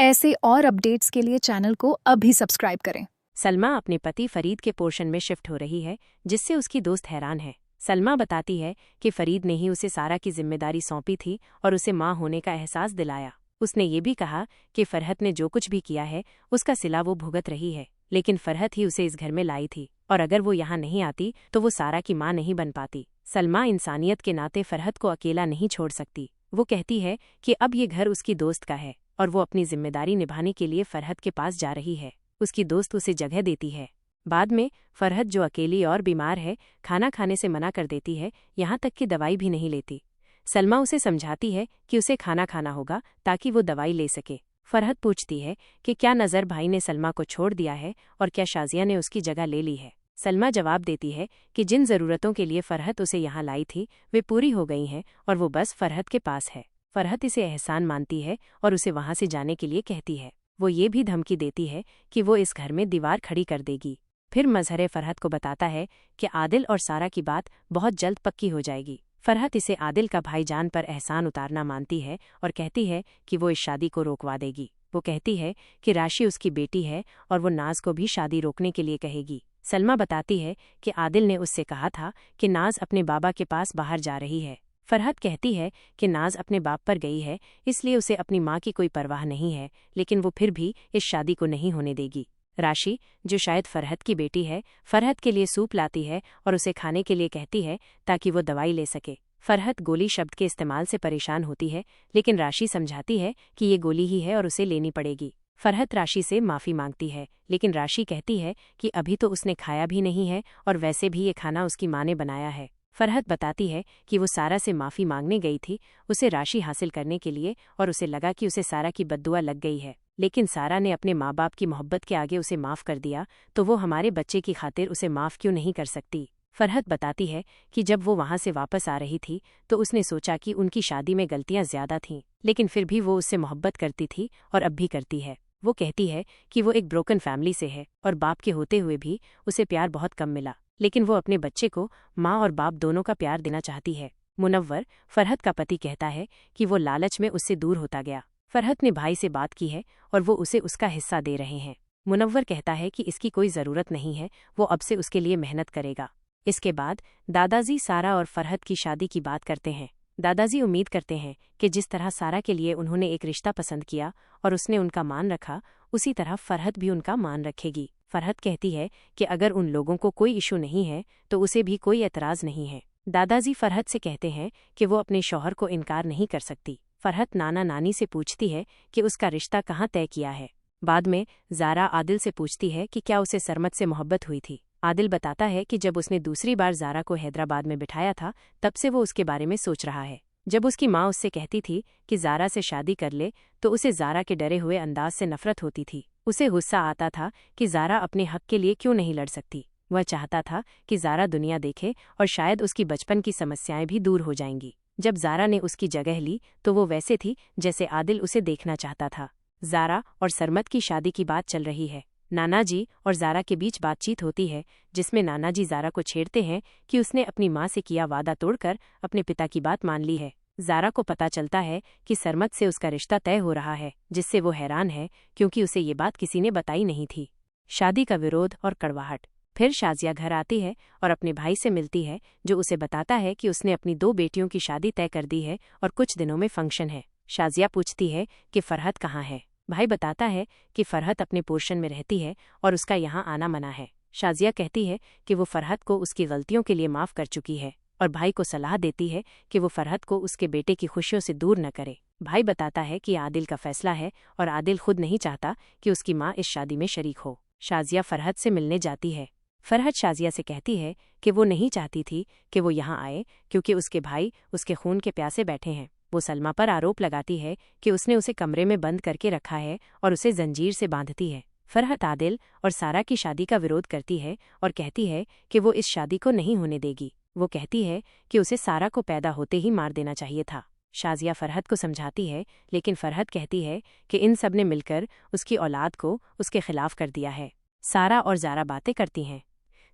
ऐसे और अपडेट्स के लिए चैनल को अभी सब्सक्राइब करें। सलमा अपने पति फरीद के पोर्शन में शिफ्ट हो रही है, जिससे उसकी दोस्त हैरान है। सलमा बताती है कि फरीद ने ही उसे सारा की जिम्मेदारी सौंपी थी और उसे माँ होने का एहसास दिलाया। उसने ये भी कहा कि फरहत ने जो कुछ भी किया है उसका सिला वो भुगत रही है, लेकिन फरहत ही उसे इस घर में लाई थी और अगर वो यहाँ नहीं आती तो वो सारा की माँ नहीं बन पाती। सलमा इंसानियत के नाते फरहत को अकेला नहीं छोड़ सकती। वो कहती है कि अब ये घर उसकी दोस्त का है और वो अपनी जिम्मेदारी निभाने के लिए फरहत के पास जा रही है। उसकी दोस्त उसे जगह देती है। बाद में फरहत, जो अकेली और बीमार है, खाना खाने से मना कर देती है, यहाँ तक कि दवाई भी नहीं लेती। सलमा उसे समझाती है कि उसे खाना खाना होगा ताकि वो दवाई ले सके। फरहत पूछती है कि क्या नज़र भाई ने सलमा को छोड़ दिया है और क्या शाजिया ने उसकी जगह ले ली है। सलमा जवाब देती है कि जिन ज़रूरतों के लिए फरहत उसे यहाँ लाई थी वे पूरी हो गई हैं और वो बस फरहत के पास है। फरहत इसे एहसान मानती है और उसे वहाँ से जाने के लिए कहती है। वो ये भी धमकी देती है कि वो इस घर में दीवार खड़ी कर देगी। फिर मजहर फरहत को बताता है कि आदिल और सारा की बात बहुत जल्द पक्की हो जाएगी। फरहत इसे आदिल का भाईजान पर एहसान उतारना मानती है और कहती है कि वो इस शादी को रोकवा देगी। वो कहती है कि राशि उसकी बेटी है और वो नाज को भी शादी रोकने के लिए कहेगी। सलमा बताती है कि आदिल ने उससे कहा था कि नाज अपने बाबा के पास बाहर जा रही है। फरहत कहती है कि नाज अपने बाप पर गई है, इसलिए उसे अपनी माँ की कोई परवाह नहीं है, लेकिन वो फिर भी इस शादी को नहीं होने देगी। राशि, जो शायद फरहत की बेटी है, फरहत के लिए सूप लाती है और उसे खाने के लिए कहती है ताकि वो दवाई ले सके। फरहत गोली शब्द के इस्तेमाल से परेशान होती है, लेकिन राशि समझाती है कि ये गोली ही है और उसे लेनी पड़ेगी। फरहत राशि से माफ़ी मांगती है, लेकिन राशि कहती है कि अभी तो उसने खाया भी नहीं है और वैसे भी ये खाना उसकी माँ ने बनाया है। फरहत बताती है कि वो सारा से माफ़ी मांगने गई थी उसे राशि हासिल करने के लिए और उसे लगा कि उसे सारा की बद्दुआ लग गई है, लेकिन सारा ने अपने माँ बाप की मोहब्बत के आगे उसे माफ़ कर दिया, तो वो हमारे बच्चे की खातिर उसे माफ़ क्यों नहीं कर सकती। फरहत बताती है कि जब वो वहाँ से वापस आ रही थी तो उसने सोचा कि उनकी शादी में गलतियाँ ज़्यादा थीं, लेकिन फिर भी वो उससे मोहब्बत करती थी और अब भी करती है। वो कहती है कि वो एक ब्रोकन फैमिली से है और बाप के होते हुए भी उसे प्यार बहुत कम मिला, लेकिन वो अपने बच्चे को माँ और बाप दोनों का प्यार देना चाहती है। मुनव्वर, फरहत का पति, कहता है कि वो लालच में उससे दूर होता गया। फरहत ने भाई से बात की है और वो उसे उसका हिस्सा दे रहे हैं। मुनव्वर कहता है कि इसकी कोई ज़रूरत नहीं है, वो अब से उसके लिए मेहनत करेगा। इसके बाद दादाजी सारा और फरहत की शादी की बात करते हैं। दादाजी उम्मीद करते हैं कि जिस तरह सारा के लिए उन्होंने एक रिश्ता पसंद किया और उसने उनका मान रखा, उसी तरह फरहत भी उनका मान रखेगी। फरहत कहती है कि अगर उन लोगों को कोई इशू नहीं है तो उसे भी कोई एतराज़ नहीं है। दादाजी फरहत से कहते हैं कि वो अपने शौहर को इनकार नहीं कर सकती। फरहत नाना नानी से पूछती है कि उसका रिश्ता कहाँ तय किया है। बाद में ज़ारा आदिल से पूछती है कि क्या उसे सरमत से मोहब्बत हुई थी। आदिल बताता है कि जब उसने दूसरी बार ज़ारा को हैदराबाद में बिठाया था तब से वो उसके बारे में सोच रहा है। जब उसकी माँ उससे कहती थी कि ज़ारा से शादी कर ले तो उसे ज़ारा के डरे हुए अंदाज से नफरत होती थी। उसे गुस्सा आता था कि ज़ारा अपने हक के लिए क्यों नहीं लड़ सकती। वह चाहता था कि ज़ारा दुनिया देखे और शायद उसकी बचपन की समस्याएं भी दूर हो जाएंगी। जब ज़ारा ने उसकी जगह ली तो वो वैसे थी जैसे आदिल उसे देखना चाहता था। ज़ारा और सरमत की शादी की बात चल रही है। नाना जी और ज़ारा के बीच बातचीत होती है, जिसमें नाना जी ज़ारा को छेड़ते हैं कि उसने अपनी माँ से किया वादा तोड़कर अपने पिता की बात मान ली है। ज़ारा को पता चलता है कि सरमत से उसका रिश्ता तय हो रहा है, जिससे वो हैरान है क्योंकि उसे ये बात किसी ने बताई नहीं थी। शादी का विरोध और कड़वाहट। फिर शाजिया घर आती है और अपने भाई से मिलती है, जो उसे बताता है कि उसने अपनी 2 बेटियों की शादी तय कर दी है और कुछ दिनों में फंक्शन है। शाजिया पूछती है कि फरहत कहाँ है। भाई बताता है कि फरहत अपने पोर्शन में रहती है और उसका यहाँ आना मना है। शाजिया कहती है कि वो फरहत को उसकी गलतियों के लिए माफ़ कर चुकी है और भाई को सलाह देती है कि वो फरहत को उसके बेटे की खुशियों से दूर न करे। भाई बताता है कि आदिल का फैसला है और आदिल खुद नहीं चाहता कि उसकी माँ इस शादी में शरीक हो। शाजिया फरहत से मिलने जाती है। फरहत शाजिया से कहती है कि वो नहीं चाहती थी कि वो यहाँ आए क्योंकि उसके भाई उसके खून के प्यासे बैठे हैं। वो सलमा पर आरोप लगाती है कि उसने उसे कमरे में बंद करके रखा है और उसे जंजीर से बांधती है। फरहत आदिल और सारा की शादी का विरोध करती है और कहती है कि वो इस शादी को नहीं होने देगी। वो कहती है कि उसे सारा को पैदा होते ही मार देना चाहिए था। शाजिया फरहत को समझाती है, लेकिन फरहत कहती है कि इन सब ने मिलकर उसकी औलाद को उसके खिलाफ कर दिया है। सारा और ज़ारा बातें करती हैं।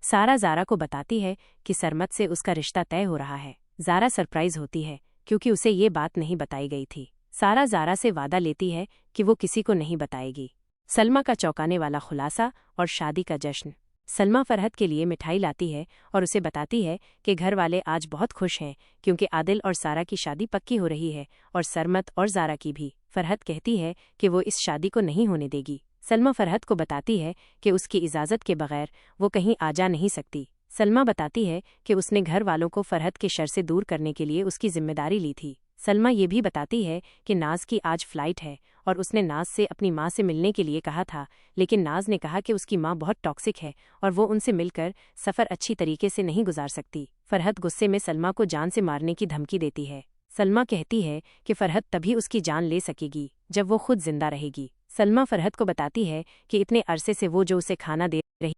सारा ज़ारा को बताती है कि सरमत से उसका रिश्ता तय हो रहा है। ज़ारा सरप्राइज होती है क्योंकि उसे ये बात नहीं बताई गई थी। सारा ज़ारा से वादा लेती है कि वो किसी को नहीं बताएगी। सलमा का चौंकाने वाला खुलासा और शादी का जश्न। सलमा फरहत के लिए मिठाई लाती है और उसे बताती है कि घर वाले आज बहुत खुश हैं क्योंकि आदिल और सारा की शादी पक्की हो रही है और सरमत और ज़ारा की भी। फरहत कहती है कि वो इस शादी को नहीं होने देगी। सलमा फरहत को बताती है कि उसकी इजाज़त के बगैर वो कहीं आ जा नहीं सकती। सलमा बताती है कि उसने घर वालों को फरहत के शर से दूर करने के लिए उसकी जिम्मेदारी ली थी। सलमा ये भी बताती है कि नाज की आज फ्लाइट है और उसने नाज से अपनी माँ से मिलने के लिए कहा था, लेकिन नाज ने कहा कि उसकी माँ बहुत टॉक्सिक है और वो उनसे मिलकर सफ़र अच्छी तरीके से नहीं गुजार सकती। फरहत गुस्से में सलमा को जान से मारने की धमकी देती है। सलमा कहती है कि फरहत तभी उसकी जान ले सकेगी जब वो खुद जिंदा रहेगी। सलमा फरहत को बताती है कि इतने अरसे से वो जो उसे खाना दे रही